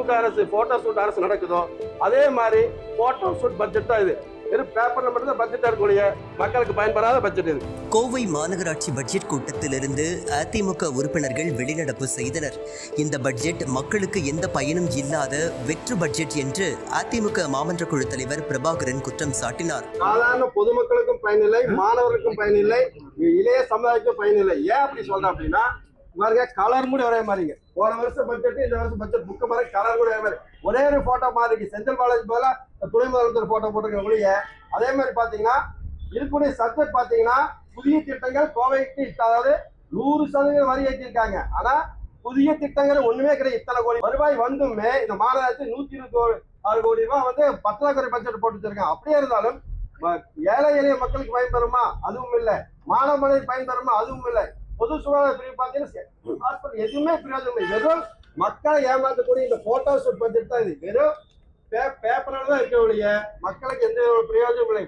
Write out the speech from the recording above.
திமுக அரசு photo shoot அரசு நடக்குதோ அதே மாதிரி போட்டோ ஷூட் பட்ஜெட் தான் இது. வெறும் பேப்பர்ல மட்டும் தான் பட்ஜெட் இருக்கக்கூடிய மக்களுக்கு பயன்படாத பட்ஜெட் இது. கோவை மாநகராட்சி பட்ஜெட் கூட்டத்திலிருந்து அதிமுக உறுப்பினர்கள் வெளிநடப்பு செய்தனர். இந்த பட்ஜெட் மக்களுக்கு எந்த பயனும் இல்லாத வெற்று பட்ஜெட் என்று அதிமுக மாமன்ற குழு தலைவர் பிரபாகரன் குற்றம் சாட்டினார். சாதாரண பொதுமக்களுக்கும் பயனில்லை, மாணவர்களுக்கும் பயனில்லை, இளைய சமுதாயத்துக்கும் பயனில்லை. ஏன் அப்படி சொல்றேன் அப்படின்னா, பாருங்க கலர் கூட ஒரே மாதிரிங்க. போன வருஷம் பட்ஜெட் இந்த வருஷம் பட்ஜெட் புக்கு மாதிரி கலர் கூட ஒரே மாதிரி, ஒரே ஒரு போட்டோ மாதிரி செந்தில் பாலாஜி போல துணை முதலமைச்சர் போட்டோ போட்டிருக்க ஒழிய, அதே மாதிரி பாத்தீங்கன்னா இருக்கக்கூடிய சப்ஜெக்ட் பாத்தீங்கன்னா புதிய திட்டங்கள் கோவைக்கு அதாவது 100% வரி ஏற்றிருக்காங்க. ஆனா புதிய திட்டங்கள் ஒண்ணுமே கிடையாது. இத்தனை கோடி வருவாய் வந்துமே இந்த மாநகராட்சி 126 கோடி ரூபாய் வந்து பற்றாக்குறை பட்ஜெட் போட்டு வச்சிருக்காங்க. அப்படியே இருந்தாலும் ஏழை எளிய மக்களுக்கு பயன்பெறுமா? அதுவும் இல்லை. மாணவ பயன்பெறுமா? அதுவும் இல்லை. பொது சுகாதார பிரிவு பார்த்தீங்கன்னா ஹாஸ்பிட்டல் எதுவுமே பிரயோஜனம் இல்லை. வெறும் மக்களை ஏமாற்றக்கூடிய இந்த போட்டோ ஷூட் பட்ஜெட் தான் இது. வெறும் பேப்பரால தான் இருக்கக்கூடிய மக்களுக்கு எந்த பிரயோஜனம் இல்லை.